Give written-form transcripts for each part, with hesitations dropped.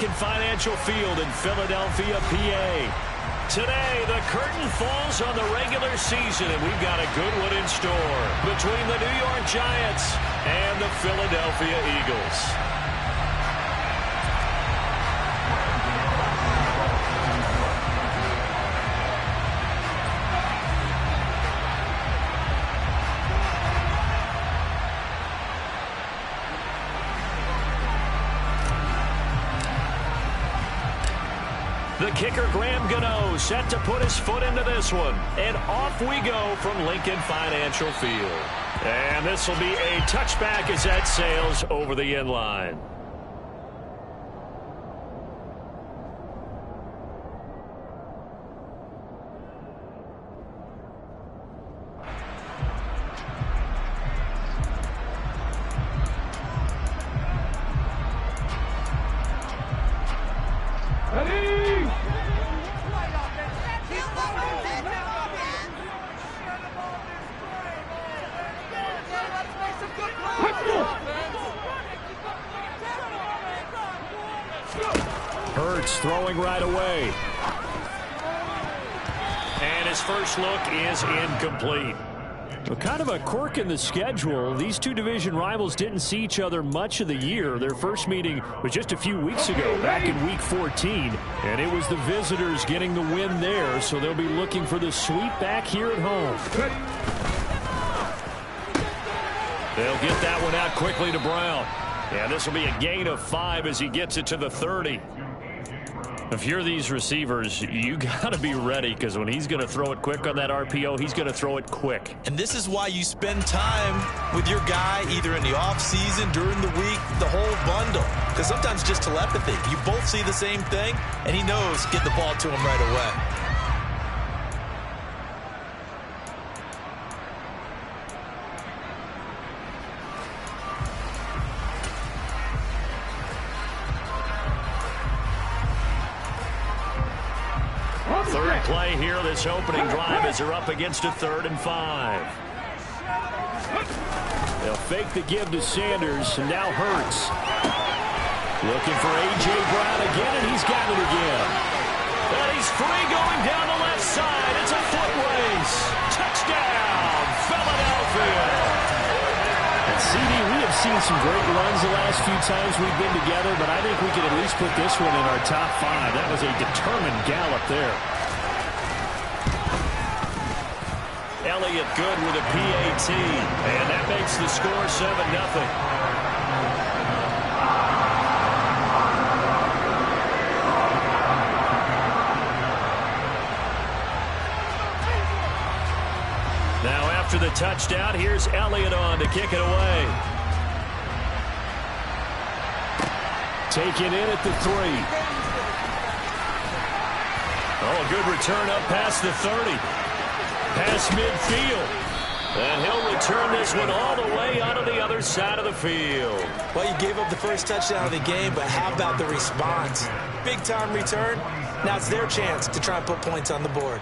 Lincoln Financial Field in Philadelphia, PA. Today, the curtain falls on the regular season, and we've got a good one in store between the New York Giants and the Philadelphia Eagles. The kicker, Graham Gano, set to put his foot into this one. And off we go from Lincoln Financial Field. And this will be a touchback as that sails over the end line. Throwing right away. And his first look is incomplete. Well, kind of a quirk in the schedule. These two division rivals didn't see each other much of the year. Their first meeting was just a few weeks ago, back in Week 14. And it was the visitors getting the win there, so they'll be looking for the sweep back here at home. They'll get that one out quickly to Brown. And this will be a gain of 5 as he gets it to the 30. If you're these receivers, you got to be ready, because when he's going to throw it quick on that RPO, he's going to throw it quick. And this is why you spend time with your guy either in the offseason, during the week, the whole bundle. Because sometimes just telepathy. You both see the same thing, and he knows get the ball to him right away. Third play here, this opening drive as they're up against a 3rd and 5. They'll fake the give to Sanders, and now Hurts. Looking for A.J. Brown again, and he's got it again. And he's free going down the left side. It's a foot race. Touchdown, Philadelphia. And CD, we have seen some great runs the last few times we've been together, but I think we can at least put this one in our top 5. That was a determined gallop there. Elliott good with a PAT, and that makes the score 7-0. Now after the touchdown, here's Elliott on to kick it away. Taken in at the 3. Oh, a good return up past the 30. Past midfield. And he'll return this one all the way onto the other side of the field. Well, you gave up the first touchdown of the game, but how about the response? Big-time return. Now it's their chance to try and put points on the board.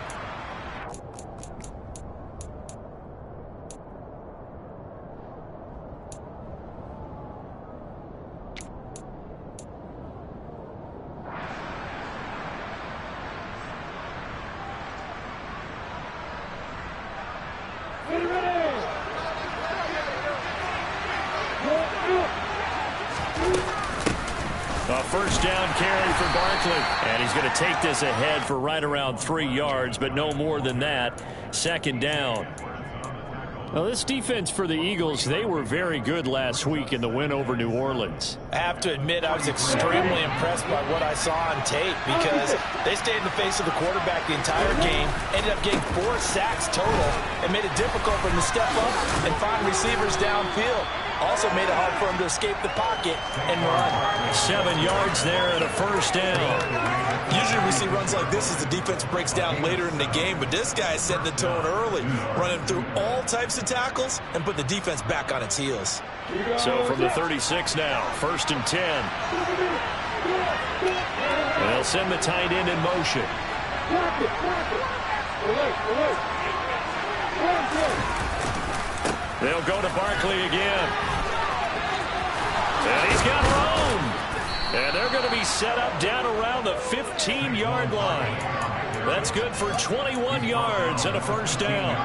A first down carry for Barkley. And he's going to take this ahead for right around 3 yards, but no more than that. 2nd down. Well, this defense for the Eagles, they were very good last week in the win over New Orleans. I have to admit, I was extremely impressed by what I saw on tape, because they stayed in the face of the quarterback the entire game, ended up getting 4 sacks total, and made it difficult for him to step up and find receivers downfield. Also made it hard for him to escape the pocket and run. 7 yards there and a first down. Usually we see runs like this as the defense breaks down later in the game, but this guy set the tone early, running through all types of tackles and put the defense back on its heels. So from the 36 now, 1st and 10. And they'll send the tight end in motion. They'll go to Barkley again. And he's got room. And they're going to be set up down around the 15-yard line. That's good for 21 yards and a first down.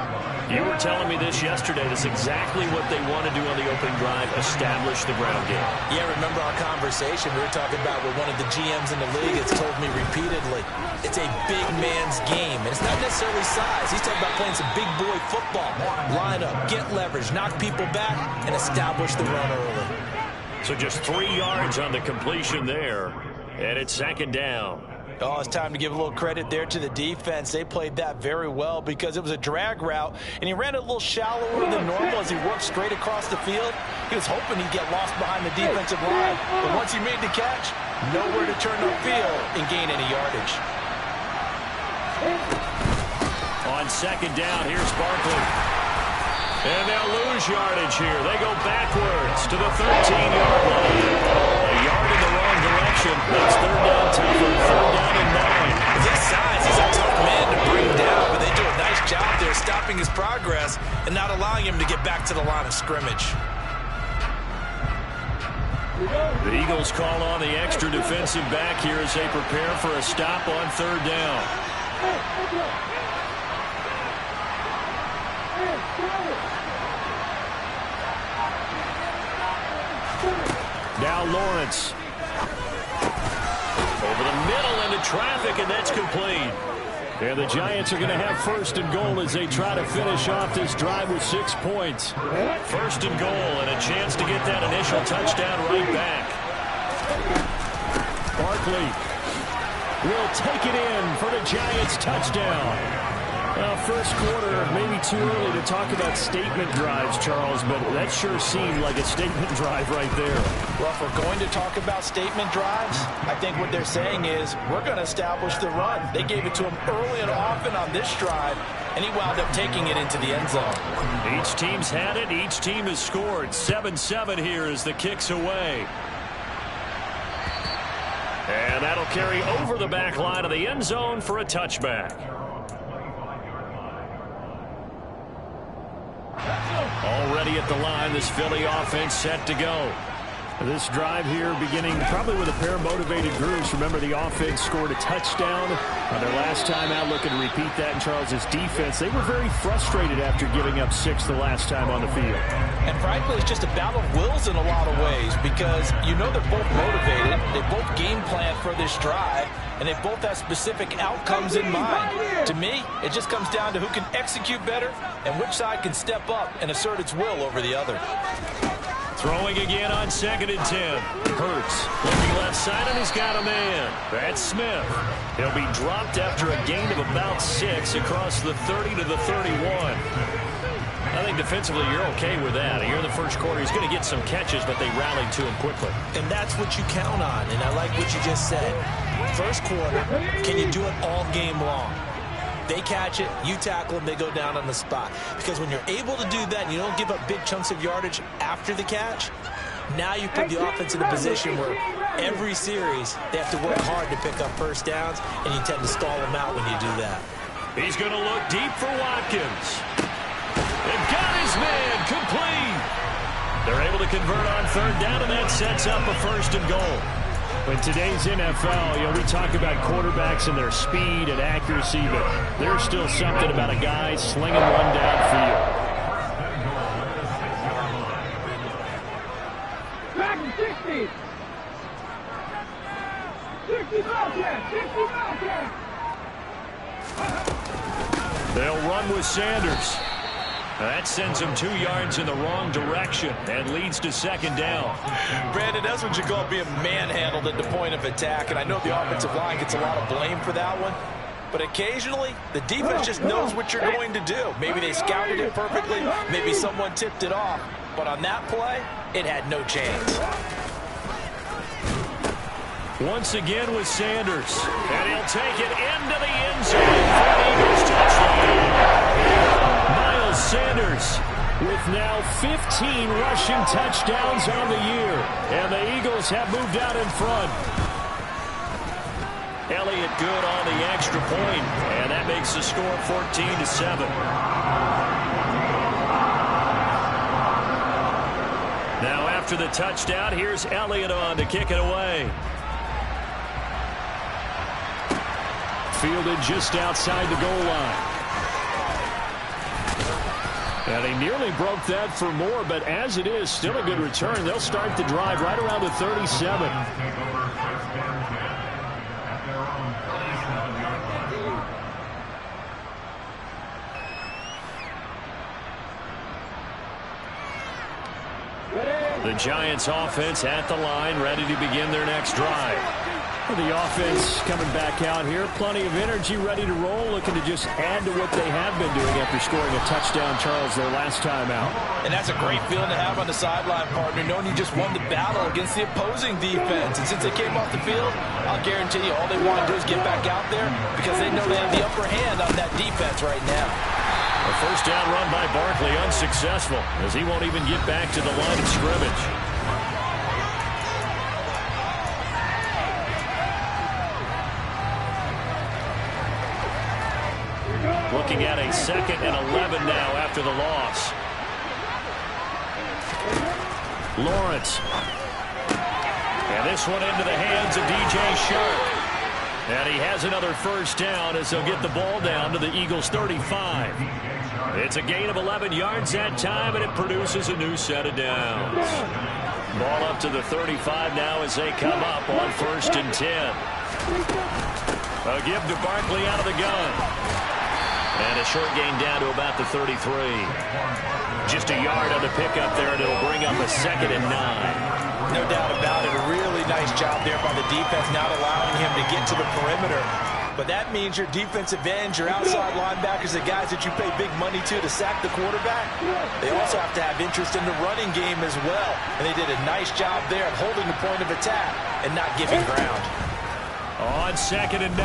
You were telling me this yesterday. That's exactly what they want to do on the opening drive, establish the ground game. Yeah, remember our conversation? We were talking about what one of the GMs in the league has told me repeatedly. It's a big man's game, and it's not necessarily size. He's talking about playing some big boy football. Line up, get leverage, knock people back, and establish the run early. So just 3 yards on the completion there, and it's second down. Oh, it's time to give a little credit there to the defense. They played that very well because it was a drag route, and he ran it a little shallower than normal as he worked straight across the field. He was hoping he'd get lost behind the defensive line, but once he made the catch, nowhere to turn upfield and gain any yardage. On second down, here's Barkley. And they'll lose yardage here. They go backwards to the 13-yard line. A yard in the wrong direction. Makes third down tougher. Third down and 9. With his size, he's a tough man to bring down, but they do a nice job there stopping his progress and not allowing him to get back to the line of scrimmage. The Eagles call on the extra defensive back here as they prepare for a stop on third down. Now Lawrence. Over the middle into traffic, and that's complete. And the Giants are going to have first and goal as they try to finish off this drive with 6 points. First and goal, and a chance to get that initial touchdown right back. Barkley will take it in for the Giants touchdown. First quarter, maybe too early to talk about statement drives, Charles, but that sure seemed like a statement drive right there. Well, if we're going to talk about statement drives, I think what they're saying is we're going to establish the run. They gave it to him early and often on this drive, and he wound up taking it into the end zone. Each team's had it. Each team has scored. 7-7 here as the kick's away. And that'll carry over the back line of the end zone for a touchback. Already at the line, this Philly offense set to go. This drive here beginning probably with a pair of motivated groups. Remember, the offense scored a touchdown on their last time out. Looking to repeat that in Charles's defense. They were very frustrated after giving up 6 the last time on the field. And frankly, it's just a battle of wills in a lot of ways because you know they're both motivated. They both game plan for this drive, and they both have specific outcomes in mind. To me, it just comes down to who can execute better and which side can step up and assert its will over the other. Throwing again on 2nd and 10. Hurts looking left side, and he's got a man. That's Smith. He'll be dropped after a gain of about 6 across the 30 to the 31. I think defensively you're okay with that. Here in the first quarter, he's going to get some catches, but they rallied to him quickly. And that's what you count on, and I like what you just said. First quarter, can you do it all game long? They catch it, you tackle them, they go down on the spot. Because when you're able to do that and you don't give up big chunks of yardage after the catch, now you put the offense in a position where every series they have to work hard to pick up first downs, and you tend to stall them out when you do that. He's going to look deep for Watkins. They've got his man complete. They're able to convert on third down, and that sets up a first and goal. In today's NFL, we talk about quarterbacks and their speed and accuracy, but there's still something about a guy slinging one downfield. Back to 60. 60 Bobcats. 60 Bobcats. They'll run with Sanders. That sends him 2 yards in the wrong direction and leads to second down. Brandon, that's what you call being manhandled at the point of attack, and I know the offensive line gets a lot of blame for that one, but occasionally the defense just knows what you're going to do. Maybe they scouted it perfectly, maybe someone tipped it off, but on that play, it had no chance. Once again with Sanders, and he'll take it into the end zone for the Eagles touchdown. Miles Sanders with now 15 rushing touchdowns on the year, and the Eagles have moved out in front. Elliott good on the extra point, and that makes the score 14-7. Now after the touchdown, here's Elliott on to kick it away. fielded just outside the goal line. And he nearly broke that for more, but as it is, still a good return. They'll start the drive right around the 37. The Giants offense at the line, ready to begin their next drive. The offense coming back out here, plenty of energy, ready to roll, looking to just add to what they have been doing after scoring a touchdown, Charles, their last time out. And that's a great feeling to have on the sideline, partner, knowing you just won the battle against the opposing defense. And since they came off the field, I'll guarantee you all they want to do is get back out there because they know they have the upper hand on that defense right now. A first down run by Barkley, unsuccessful, as he won't even get back to the line of scrimmage. Looking at a 2nd and 11 now after the loss. Lawrence. And this one into the hands of DJ Shark. And he has another first down as they'll get the ball down to the Eagles' 35. It's a gain of 11 yards that time, and it produces a new set of downs. Ball up to the 35 now as they come up on 1st and 10. A give to Barkley out of the gun. And a short gain down to about the 33. Just a yard on the pickup there, and it'll bring up a 2nd and 9. No doubt about it. A really nice job there by the defense, not allowing him to get to the perimeter. But that means your defensive ends, your outside linebackers, the guys that you pay big money to sack the quarterback, they also have to have interest in the running game as well. And they did a nice job there of holding the point of attack and not giving ground. On 2nd and 9,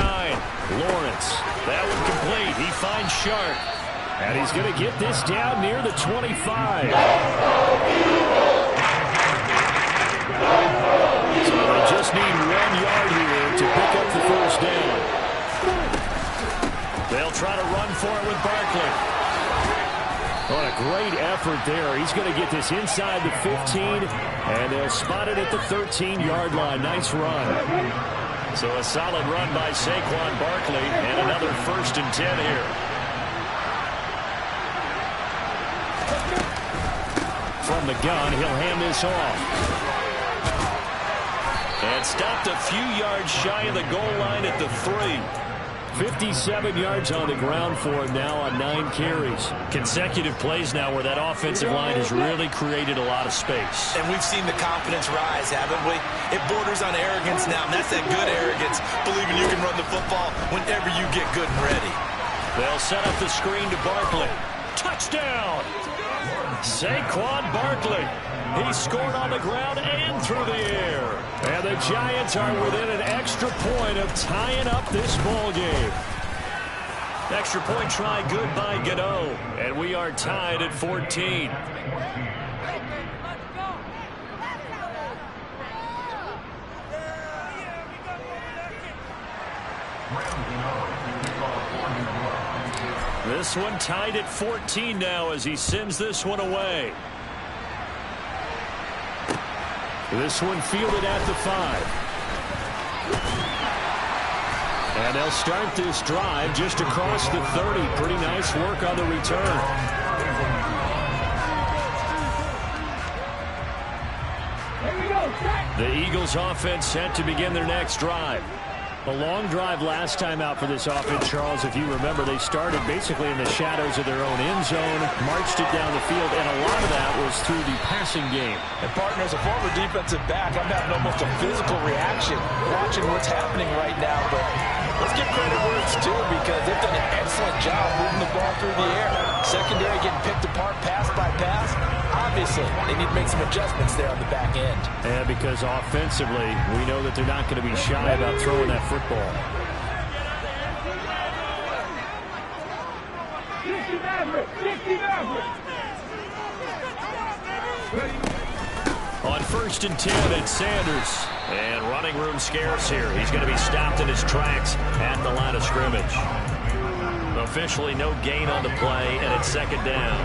Lawrence. That one complete. He finds Sharp. And he's going to get this down near the 25. So they just need 1 yard here to pick up the first down. They'll try to run for it with Barkley. What a great effort there. He's going to get this inside the 15, and they'll spot it at the 13-yard line. Nice run. So a solid run by Saquon Barkley, and another 1st and 10 here. From the gun, he'll hand this off. And stopped a few yards shy of the goal line at the 3. 57 yards on the ground for him now on 9 carries. Consecutive plays now where that offensive line has really created a lot of space. And we've seen the confidence rise, haven't we? It borders on arrogance now, and that's that good arrogance, believing you can run the football whenever you get good and ready. They'll set up the screen to Barkley. Touchdown! Saquon Barkley. He scored on the ground and through the air. And the Giants are within an extra point of tying up this ball game. Extra point try good by Gano. And we are tied at 14. This one tied at 14 now as he sends this one away. This one fielded at the 5. And they'll start this drive just across the 30. Pretty nice work on the return. The Eagles offense set to begin their next drive. A long drive last time out for this offense, Charles. If you remember, they started basically in the shadows of their own end zone, marched it down the field, and a lot of that was through the passing game. And, partner, as a former defensive back, I'm having almost a physical reaction watching what's happening right now. But let's give credit where it's due because they've done an excellent job moving the ball through the air. Secondary getting picked apart pass by pass. Obviously, they need to make some adjustments there on the back end. And because offensively, we know that they're not going to be shy about throwing that football. On 1st and 10, it's Sanders. And running room scarce here. He's going to be stopped in his tracks at the line of scrimmage. Officially no gain on the play, and it's 2nd down.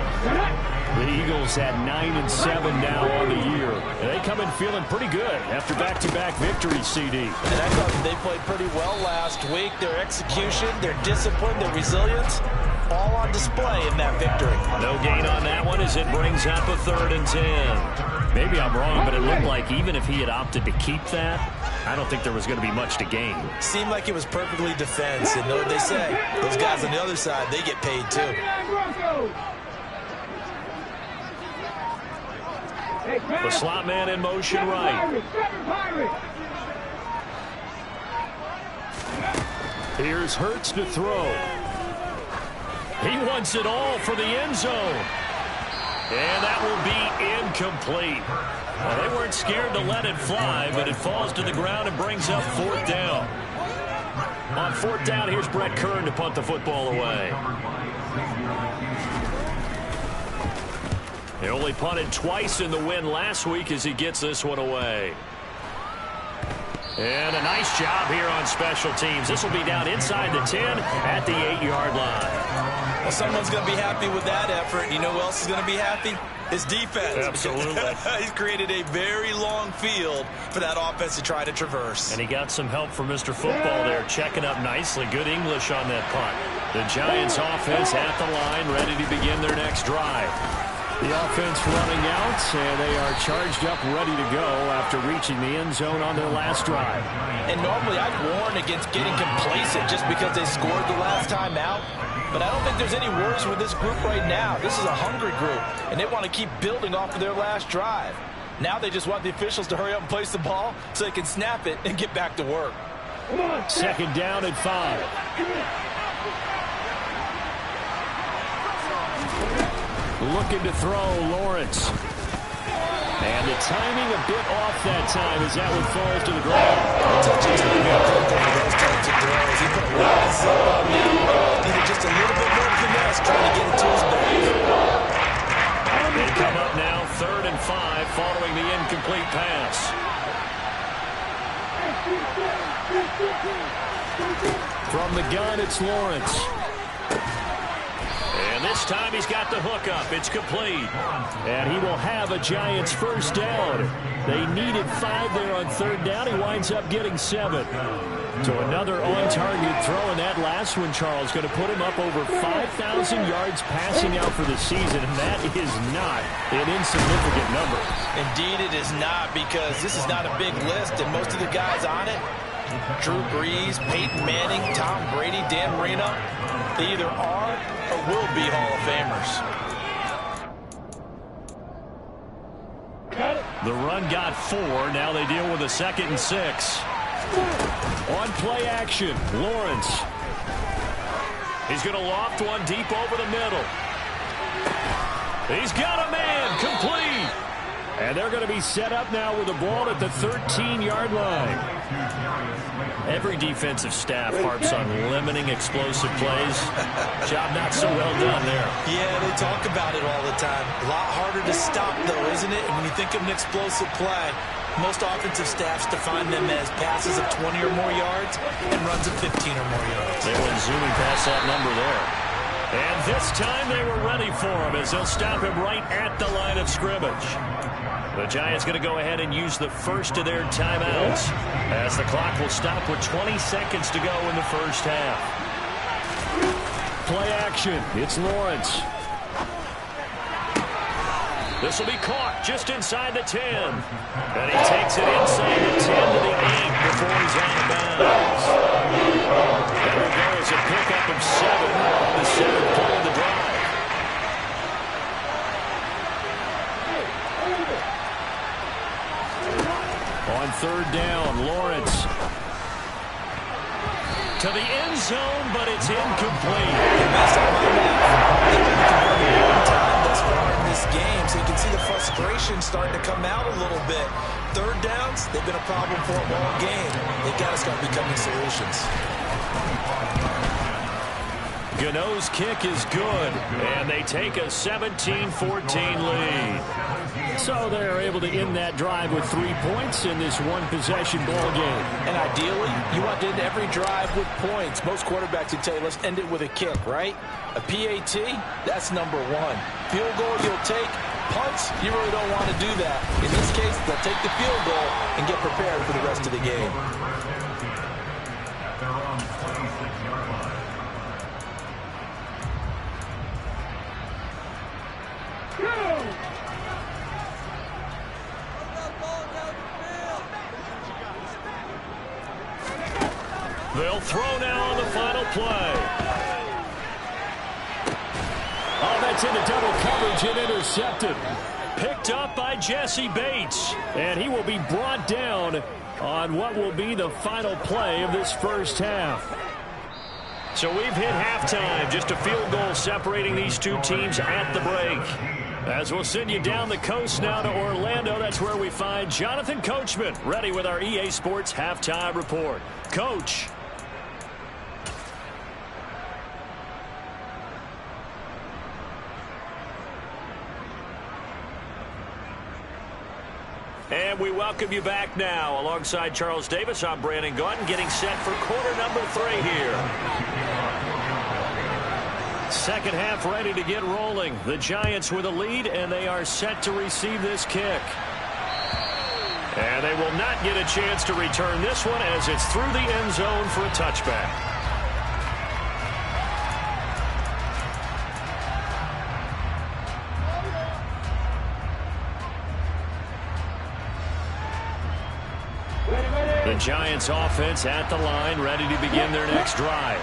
The Eagles at 9-7 now on the year. And they come in feeling pretty good after back-to-back victories, CD. And I thought they played pretty well last week. Their execution, their discipline, their resilience, all on display in that victory. No gain on that one as it brings up a 3rd and 10. Maybe I'm wrong, but it looked like even if he had opted to keep that, I don't think there was going to be much to gain. Seemed like it was perfectly defense. And know what they say? Those guys on the other side, they get paid too. The slot man in motion right. Here's Hurts to throw. He wants it all for the end zone. And that will be incomplete. Well, they weren't scared to let it fly, but it falls to the ground and brings up 4th down. On 4th down, here's Brett Kern to punt the football away. He only punted twice in the win last week as he gets this one away. And a nice job here on special teams. This will be down inside the 10 at the 8-yard line. Well, someone's going to be happy with that effort. You know who else is going to be happy? His defense. Absolutely. He's created a very long field for that offense to try to traverse. And he got some help from Mr. Football there, checking up nicely. Good English on that punt. The Giants offense at the line, ready to begin their next drive. The offense running out, and they are charged up, ready to go after reaching the end zone on their last drive. And normally I'd warn against getting complacent just because they scored the last time out. But I don't think there's any worries with this group right now. This is a hungry group, and they want to keep building off of their last drive. Now they just want the officials to hurry up and place the ball so they can snap it and get back to work. 2nd down and 5. Looking to throw, Lawrence. And the timing a bit off that time as that one falls to the ground. Touching time out on those types of throws. He put a lot of zip on that. Needed just a little bit more finesse trying to get it to his back. They come up now 3rd and 5 following the incomplete pass. From the gun, it's Lawrence. And this time he's got the hook up. It's complete. And he will have a Giants 1st down. They needed 5 there on 3rd down. He winds up getting 7. So another on-target throw, and that last one, Charles, going to put him up over 5,000 yards passing out for the season, and that is not an insignificant number. Indeed it is not, because this is not a big list, and most of the guys on it, Drew Brees, Peyton Manning, Tom Brady, Dan Marino, they either are or will be Hall of Famers. The run got 4. Now they deal with a 2nd and 6. On play action, Lawrence. He's going to loft one deep over the middle. He's got a man, complete. And they're going to be set up now with the ball at the 13-yard line. Every defensive staff harps on limiting explosive plays. Job not so well done there. Yeah, they talk about it all the time. A lot harder to stop, though, isn't it? And when you think of an explosive play, most offensive staffs define them as passes of 20 or more yards and runs of 15 or more yards. They went zooming past that number there. And this time they were ready for him as they'll stop him right at the line of scrimmage. The Giants going to go ahead and use the first of their timeouts as the clock will stop with 20 seconds to go in the first half. Play action. It's Lawrence. This will be caught just inside the 10. And he takes it inside the 10 to the 8 before he's out of bounds. There we go as a pickup of 7. The 7th play of the drive. On 3rd down, Lawrence. To the end zone, but it's incomplete. Game, so you can see the frustration starting to come out a little bit. 3rd downs, they've been a problem for them all game. They've got to start becoming solutions. Gano's kick is good, and they take a 17-14 lead. So they're able to end that drive with 3 points in this one-possession ball game. And ideally, you want to end every drive with points. Most quarterbacks would tell you, let's end it with a kick, right? A PAT, that's number one. Field goal you'll take. Punts, you really don't want to do that. In this case, they'll take the field goal and get prepared for the rest of the game. They'll throw now on the final play. Oh, that's into double coverage and intercepted. Picked up by Jesse Bates. And he will be brought down on what will be the final play of this first half. So we've hit halftime. Just a field goal separating these two teams at the break. As we'll send you down the coast now to Orlando, that's where we find Jonathan Coachman ready with our EA Sports Halftime Report. Coach. And we welcome you back now. Alongside Charles Davis, I'm Brandon Gaudin, getting set for quarter number 3 here. Second half ready to get rolling. The Giants with a lead, and they are set to receive this kick. And they will not get a chance to return this one as it's through the end zone for a touchback. The Giants offense at the line, ready to begin their next drive.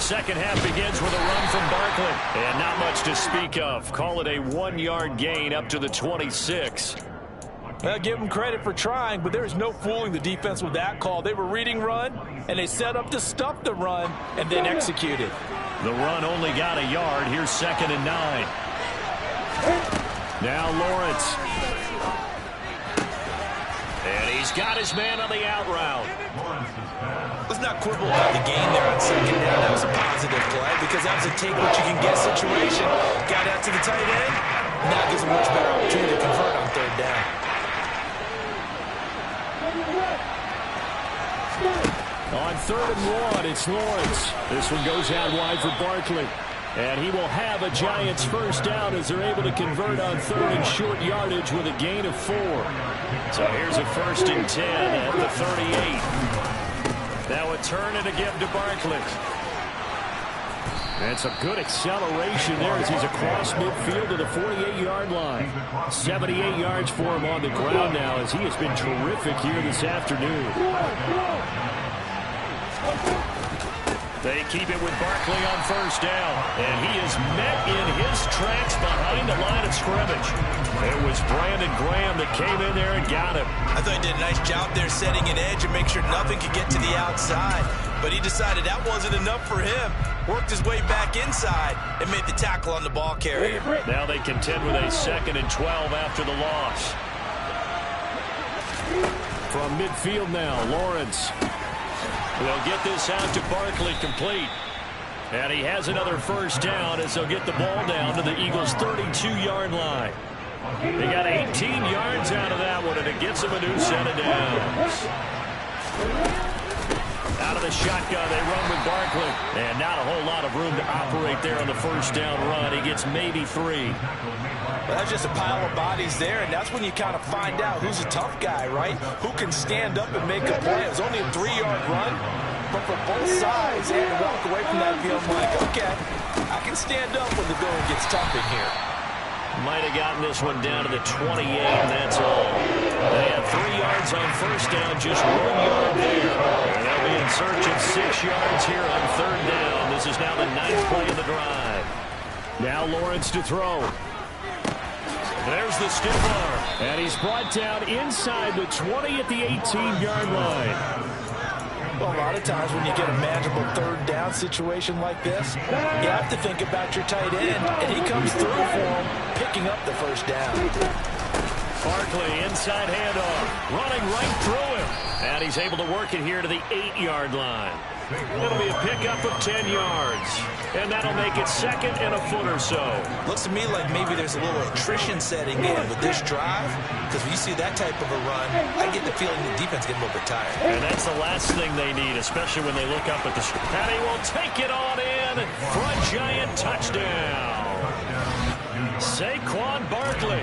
Second half begins with a run from Barkley. And not much to speak of. Call it a 1-yard gain up to the 26. Well, give them credit for trying, but there's no fooling the defense with that call. They were reading run, and they set up to stop the run, and then executed. The run only got a yard. Here's 2nd and 9. Now Lawrence. And he's got his man on the out route. Let's not quibble about the gain there on 2nd down. That was a positive play because that was a take-what-you-can-get situation. Got out to the tight end. Now gives a much better opportunity to convert on 3rd down. On 3rd and 1, it's Lawrence. This one goes out wide for Barkley. And he will have a Giants first down as they're able to convert on 3rd and short yardage with a gain of 4. So here's a 1st and 10 at the 38. Now a turn and a give to Barkley. And it's a good acceleration there as he's across midfield to the 48-yard line. 78 yards for him on the ground now as he has been terrific here this afternoon. They keep it with Barkley on 1st down. And he is met in his tracks behind the line of scrimmage. It was Brandon Graham that came in there and got him. I thought he did a nice job there setting an edge and make sure nothing could get to the outside. But he decided that wasn't enough for him. Worked his way back inside and made the tackle on the ball carrier. Now they contend with a 2nd and 12 after the loss. From midfield now, Lawrence. They'll get this out to Barkley complete. And he has another 1st down as they'll get the ball down to the Eagles' 32-yard line. They got 18 yards out of that one, and it gets them a new set of downs. Out of the shotgun, they run with Barkley. And not a whole lot of room to operate there on the 1st down run. He gets maybe 3. Well, that's just a pile of bodies there, and that's when you kind of find out who's a tough guy, right? Who can stand up and make a play. It was only a 3-yard run, but for both sides, they had to walk away from that feeling like, okay, I can stand up when the going gets tough in here. Might have gotten this one down to the 28, and that's all. They have 3 yards on 1st down, just 1 yard there. And they'll be in search of 6 yards here on 3rd down. This is now the 9th play of the drive. Now Lawrence to throw. There's the stiff arm. And he's brought down inside the 20 at the 18-yard line. Well, a lot of times when you get a manageable 3rd down situation like this, you have to think about your tight end, and he comes through for him, picking up the 1st down. Barkley, inside handoff, running right through him. And he's able to work it here to the 8-yard line. It'll be a pickup of 10 yards. And that'll make it second and a foot or so. Looks to me like maybe there's a little attrition setting in with this drive, because when you see that type of a run, I get the feeling the defense getting a little bit tired. And that's the last thing they need, especially when they look up at the screen. And he will take it on in for a giant touchdown. Saquon Barkley,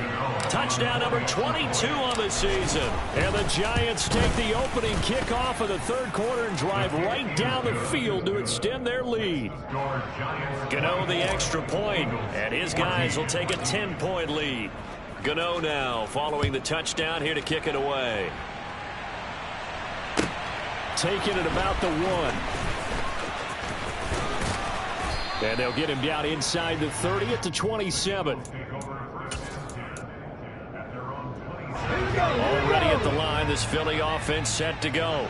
touchdown number 22 on the season. And the Giants take the opening kickoff of the third quarter and drive right down the field to extend their lead. Gano the extra point, and his guys will take a 10-point lead. Gano now following the touchdown here to kick it away. Taking it about the 1. And they'll get him down inside the 30 at the 27. Already at the line, this Philly offense set to go.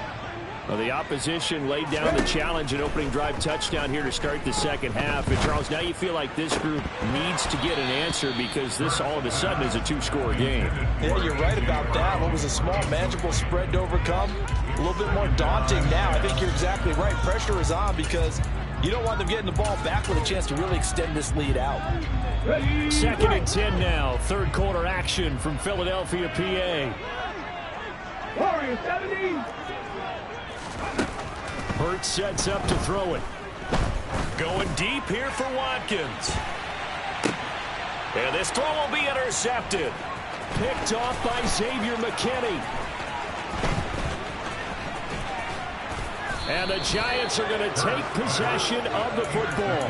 Well, the opposition laid down the challenge and opening drive touchdown here to start the second half. And Charles, now you feel like this group needs to get an answer because this all of a sudden is a 2-score game. Yeah, you're right about that. What was a small, manageable spread to overcome? A little bit more daunting now. I think you're exactly right. Pressure is on because you don't want them getting the ball back with a chance to really extend this lead out. Second and 10 now. Third quarter action from Philadelphia, PA. Warriors 70. Hurts sets up to throw it. Going deep here for Watkins. And this throw will be intercepted. Picked off by Xavier McKinney. And the Giants are going to take possession of the football.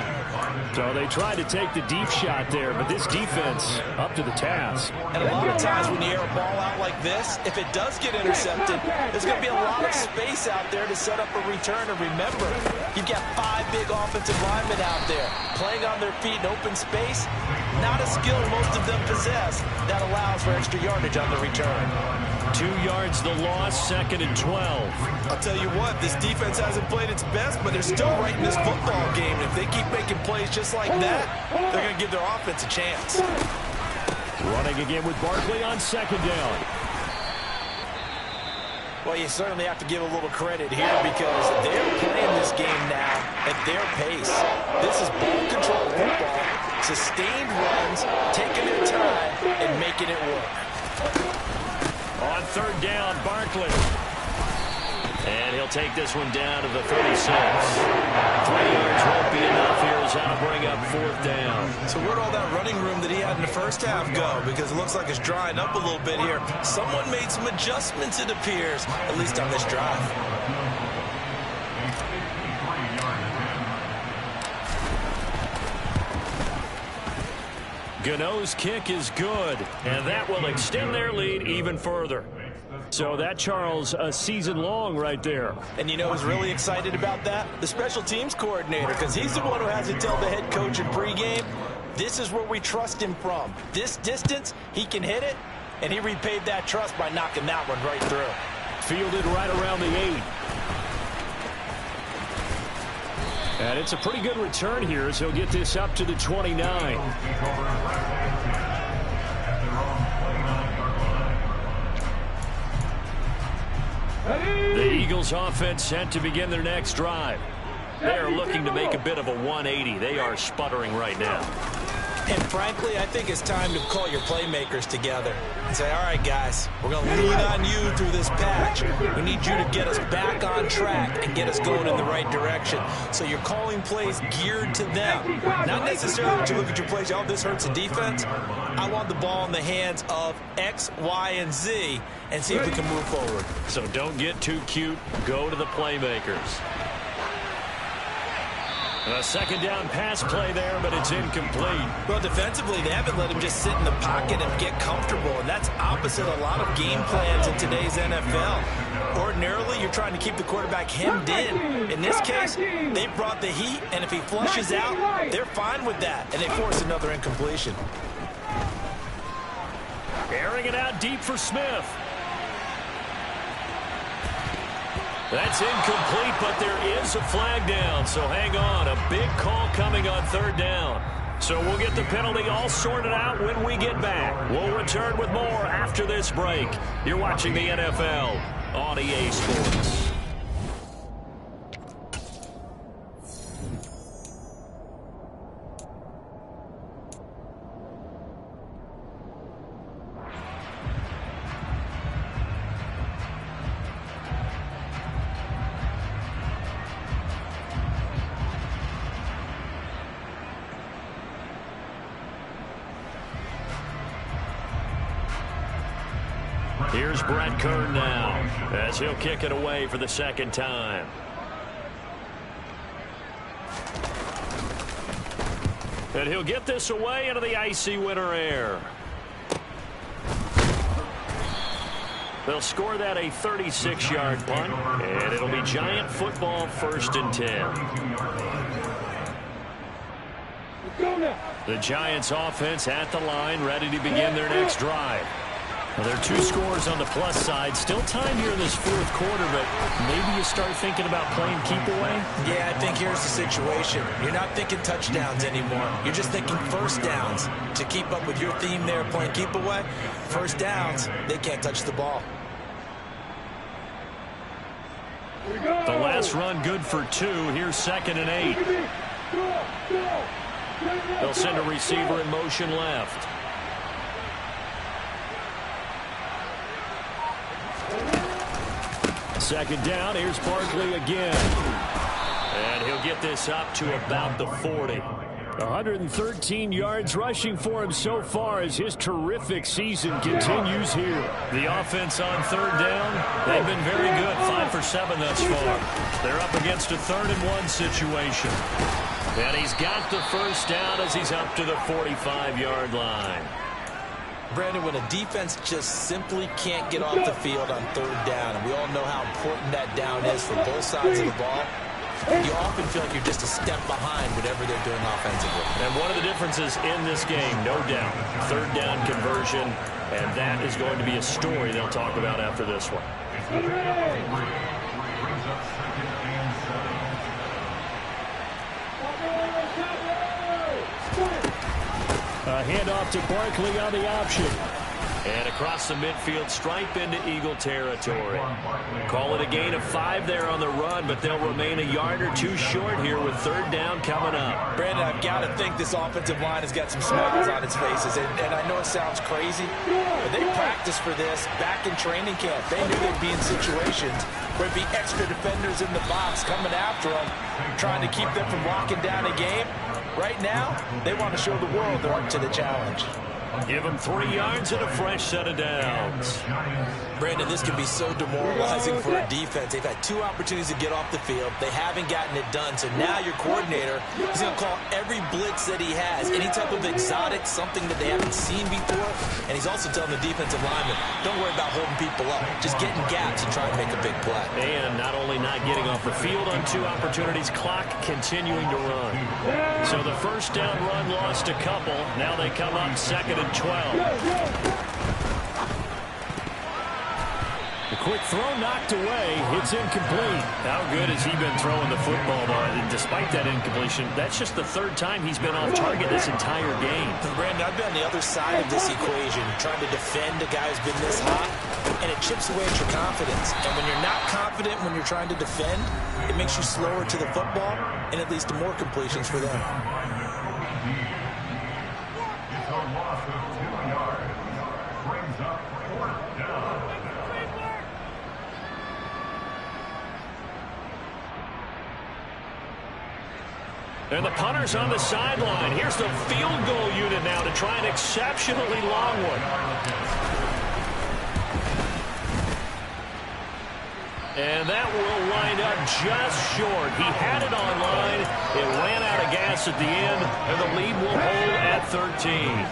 So they tried to take the deep shot there, but this defense up to the task. And a lot of times when you air a ball out like this, if it does get intercepted, there's going to be a lot of space out there to set up a return. And remember, you've got 5 big offensive linemen out there playing on their feet in open space. Not a skill most of them possess that allows for extra yardage on the return. 2 yards the loss, second and 12. I'll tell you what, this defense hasn't played its best, but they're still right in this football game. If they keep making plays just like that, they're going to give their offense a chance. Running again with Barkley on second down. Well, you certainly have to give a little credit here because they're playing this game now at their pace. This is ball control football, sustained runs, taking their time, and making it work. On third down, Barkley. And he'll take this one down to the 36. 3 yards won't be enough here as that'll bring up fourth down. So where'd all that running room that he had in the first half go? Because it looks like it's drying up a little bit here. Someone made some adjustments, it appears, at least on this drive. Gano's kick is good, and that will extend their lead even further. So that, Charles, a season long right there. And you know who's really excited about that? The special teams coordinator, because he's the one who has to tell the head coach in pregame, this is where we trust him from. This distance, he can hit it, and he repaid that trust by knocking that one right through. Fielded right around the 8. And it's a pretty good return here as he'll get this up to the 29. The Eagles offense set to begin their next drive. They are looking to make a bit of a 180. They are sputtering right now. And frankly, I think it's time to call your playmakers together and say, all right, guys, we're going to lean on you through this patch. We need you to get us back on track and get us going in the right direction. So you're calling plays geared to them. Not necessarily that you look at your plays, oh, this hurts the defense. I want the ball in the hands of X, Y, and Z and see if we can move forward. So don't get too cute. Go to the playmakers. A second down pass play there, but it's incomplete. Well, defensively, they haven't let him just sit in the pocket and get comfortable, and that's opposite a lot of game plans in today's NFL. Ordinarily, you're trying to keep the quarterback hemmed in. In this case, they brought the heat, and if he flushes out, they're fine with that, and they force another incompletion. Airing it out deep for Smith. That's incomplete, but there is a flag down, so hang on. A big call coming on third down. So we'll get the penalty all sorted out when we get back. We'll return with more after this break. You're watching the NFL on EA Sports. Here's Brett Kern now as he'll kick it away for the second time. And he'll get this away into the icy winter air. They'll score that a 36-yard punt, and it'll be Giant football, 1st and 10. The Giants offense at the line, ready to begin their next drive. Well, there are 2 scores on the plus side. Still time here in this 4th quarter, but maybe you start thinking about playing keep away? Yeah, I think here's the situation. You're not thinking touchdowns anymore. You're just thinking first downs. To keep up with your theme there, playing keep away, first downs, they can't touch the ball. The last run good for 2. Here's 2nd and 8. They'll send a receiver in motion left. Second down, here's Barkley again. And he'll get this up to about the 40. 113 yards rushing for him so far as his terrific season continues here. The offense on 3rd down, they've been very good, 5 for 7 thus far. They're up against a 3rd and 1 situation. And he's got the first down as he's up to the 45-yard line. Brandon, when a defense just simply can't get off the field on 3rd down, and we all know how important that down is for both sides of the ball, you often feel like you're just a step behind whatever they're doing offensively. And one of the differences in this game, no doubt, 3rd down conversion, and that is going to be a story they'll talk about after this one. A handoff to Barkley on the option. And across the midfield stripe into Eagle territory. Call it a gain of 5 there on the run, but they'll remain a yard or 2 short here with 3rd down coming up. Brandon, I've got to think this offensive line has got some smiles on its faces. And I know it sounds crazy, but they practiced for this back in training camp. They knew they'd be in situations where there'd be extra defenders in the box coming after them, trying to keep them from locking down a game. Right now, they want to show the world they're up to the challenge. Give them 3 yards and a fresh set of downs. Brandon, this can be so demoralizing for a defense. They've had 2 opportunities to get off the field. They haven't gotten it done. So now your coordinator is going to call every blitz that he has, any type of exotic, something that they haven't seen before. And he's also telling the defensive lineman, don't worry about holding people up. Just get in gaps and try and make a big play. And not only not getting off the field on 2 opportunities, clock continuing to run. So the first down run lost a couple. Now they come up 2nd and 12. The quick throw knocked away. It's incomplete. How good has he been throwing the football, though? And despite that incompletion, that's just the 3rd time he's been off target this entire game. Brandon, I've been on the other side of this equation, trying to defend a guy who's been this hot, and it chips away at your confidence. And when you're not confident when you're trying to defend, it makes you slower to the football, and it leads to more completions for them. And the punter's on the sideline. Here's the field goal unit now to try an exceptionally long one. And that will wind up just short. He had it on line. It ran out of gas at the end, and the lead will hold at 13.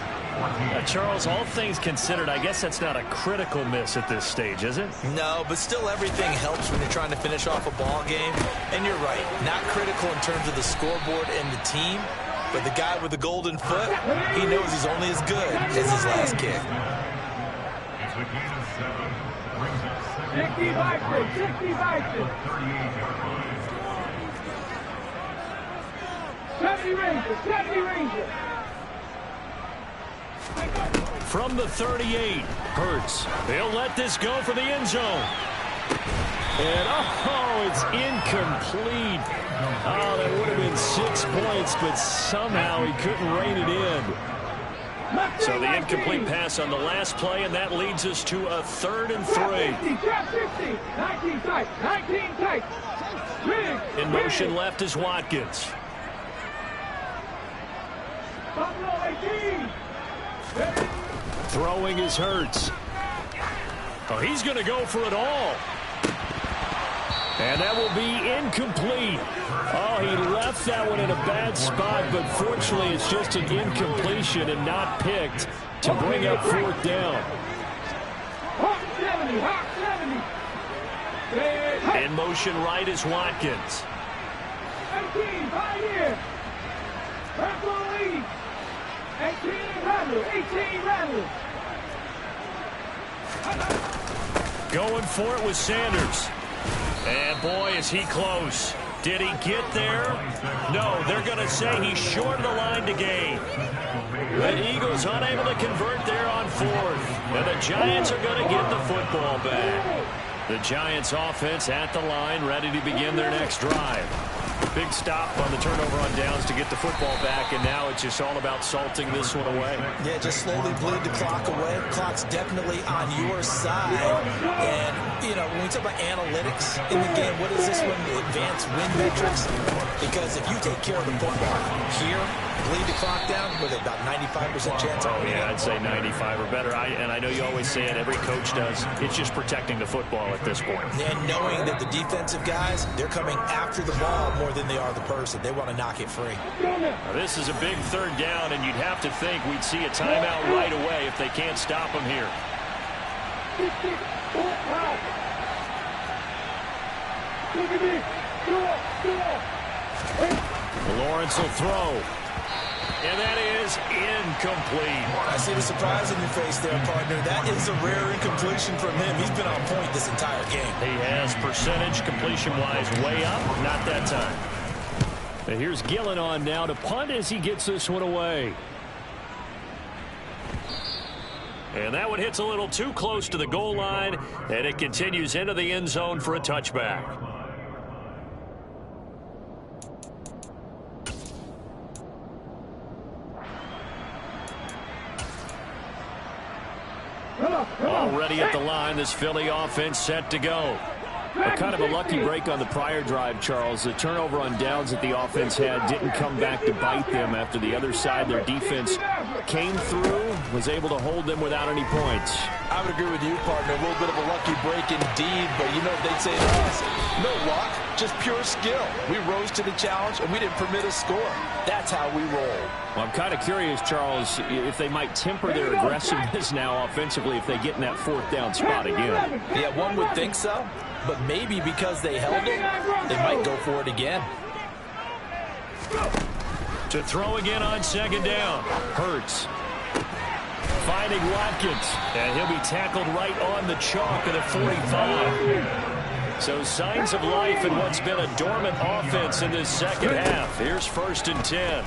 Charles, all things considered, I guess that's not a critical miss at this stage, is it? No, but still everything helps when you're trying to finish off a ball game. And you're right, not critical in terms of the scoreboard and the team, but the guy with the golden foot, he knows he's only as good as his last kick. 60 Vikings. 70 Rangers. From the 38, Hurts. They'll let this go for the end zone. And, oh, it's incomplete. Oh, that would have been 6 points, but somehow he couldn't rein it in. So the incomplete pass on the last play, and that leads us to a 3rd and 3. 19 tight. In motion left is Watkins. Throwing is Hurts. Oh, he's going to go for it all. And that will be incomplete. Oh, he left that one in a bad spot, but fortunately it's just an incompletion and not picked to bring up fourth down. Hawk 70, Hawk 70. In motion right is Watkins. 18, Pioneer. Purple lead. 18, Rebel. 18, Rebel. Going for it with Sanders. And boy, is he close. Did he get there? No, they're going to say he's short of the line to gain. The Eagles unable to convert there on fourth. And the Giants are going to get the football back. The Giants offense at the line, ready to begin their next drive. Big stop on the turnover on downs to get the football back, and now it's just all about salting this one away. Yeah, just slowly bleed the clock away. Clock's definitely on your side. And, you know, when we talk about analytics in the game, what is this one? The advanced win metrics? Because if you take care of the football here, bleed the clock down with about 95% chance of winning. Yeah, I'd say 95 or better. And I know you always say it, every coach does. It's just protecting the football at this point. And knowing that the defensive guys, they're coming after the ball more than they are the person. They want to knock it free. Now, this is a big third down, and you'd have to think we'd see a timeout right away if they can't stop them here. Lawrence will throw. And that is incomplete. I see the surprise in your face there, partner. That is a rare incompletion from him. He's been on point this entire game. He has percentage completion-wise way up. Not that time. And here's Gillen on now to punt as he gets this one away. And that one hits a little too close to the goal line, and it continues into the end zone for a touchback. Already at the line, this Philly offense set to go. Kind of a lucky break on the prior drive, Charles. The turnover on downs that the offense had didn't come back to bite them after the other side. Their defense came through, was able to hold them without any points. I would agree with you, partner. A little bit of a lucky break indeed, but you know what they'd say to us? No luck, just pure skill. We rose to the challenge, and we didn't permit a score. That's how we roll. Well, I'm kind of curious, Charles, if they might temper their aggressiveness now offensively if they get in that fourth down spot again. Yeah, one would think so. But maybe because they held him, they might go for it again. To throw again on second down. Hurts. Finding Watkins. And he'll be tackled right on the chalk at the 45. So signs of life in what's been a dormant offense in this second half. Here's 1st and 10.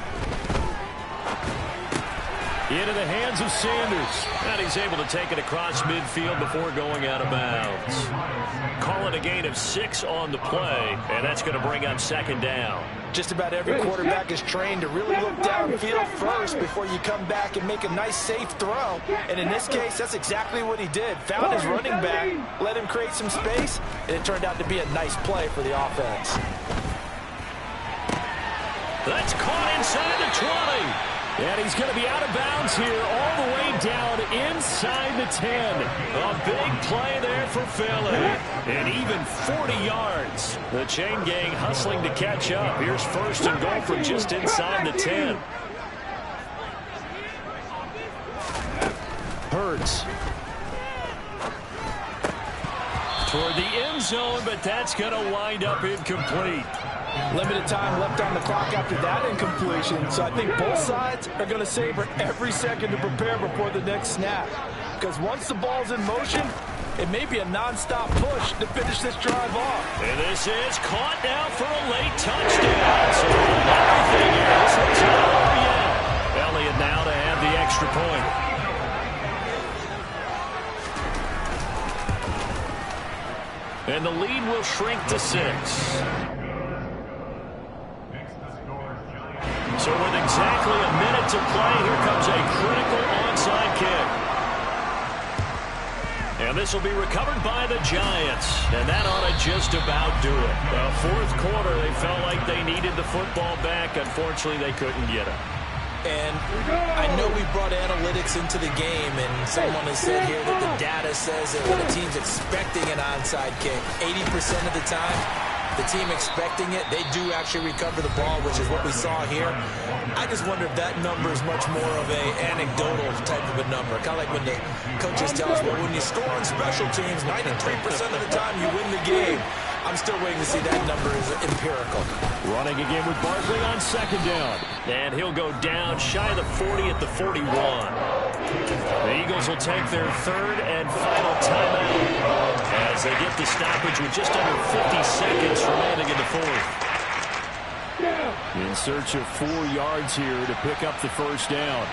Into the hands of Sanders. And he's able to take it across midfield before going out of bounds. Call it a gain of 6 on the play, and that's going to bring up second down. Just about every quarterback is trained to really look downfield first before you come back and make a nice, safe throw. And in this case, that's exactly what he did. Found his running back, let him create some space, and it turned out to be a nice play for the offense. That's caught inside the 20. And he's going to be out of bounds here all the way down inside the 10. A big play there for Philly. And even 40 yards. The chain gang hustling to catch up. Here's 1st and goal from just inside the 10. Hurts. Toward the end zone, but that's going to wind up incomplete. Limited time left on the clock after that incompletion, so I think both sides are going to savor every second to prepare before the next snap. Because once the ball's in motion, it may be a non-stop push to finish this drive off. And this is caught now for a late touchdown. So everything here. This one's not over yet. Elliott now to have the extra point. And the lead will shrink to 6. So with exactly a minute to play, here comes a critical onside kick. And this will be recovered by the Giants. And that ought to just about do it. Well, fourth quarter, they felt like they needed the football back. Unfortunately, they couldn't get it. And I know we brought analytics into the game, and someone has said here that the data says that when a team's expecting an onside kick, 80% of the time, the team expecting it, they do actually recover the ball, which is what we saw here. I just wonder if that number is much more of a anecdotal type of a number. Kind of like when the coaches tell us, well, when you score on special teams, 93% of the time you win the game. I'm still waiting to see that number is empirical. Running again with Barkley on second down. And he'll go down shy of the 40 at the 41. The Eagles will take their third and final timeout as they get the stoppage with just under 50 seconds remaining in the fourth. In search of 4 yards here to pick up the first down.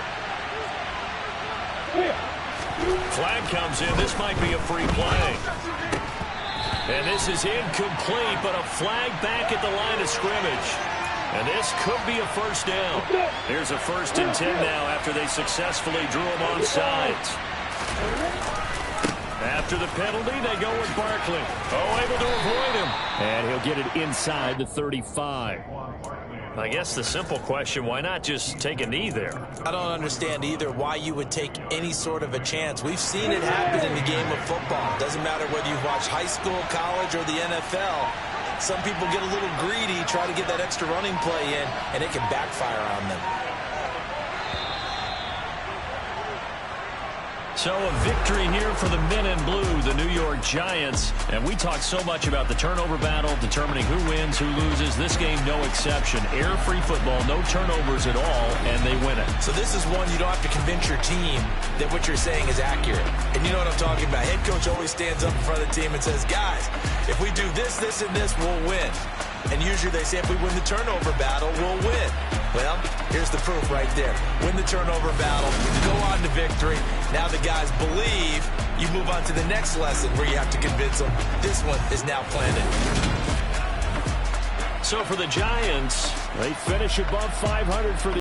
Flag comes in. This might be a free play. And this is incomplete, but a flag back at the line of scrimmage. And this could be a first down. Here's a 1st and 10 now after they successfully drew him on sides. After the penalty, they go with Barkley. Oh, able to avoid him. And he'll get it inside the 35. I guess the simple question, why not just take a knee there? I don't understand either why you would take any sort of a chance. We've seen it happen in the game of football. Doesn't matter whether you watch high school, college, or the NFL. Some people get a little greedy, try to get that extra running play in, and it can backfire on them. So a victory here for the men in blue, the New York Giants. And we talked so much about the turnover battle, determining who wins, who loses. This game, no exception. Error-free football, no turnovers at all, and they win it. So this is one you don't have to convince your team that what you're saying is accurate. And you know what I'm talking about. Head coach always stands up in front of the team and says, guys, if we do this, this, and this, we'll win. And usually they say if we win the turnover battle, we'll win. Well, here's the proof right there. Win the turnover battle, go on to victory. Now the guys believe. You move on to the next lesson where you have to convince them. This one is now planted. So for the Giants, they finish above 500 for the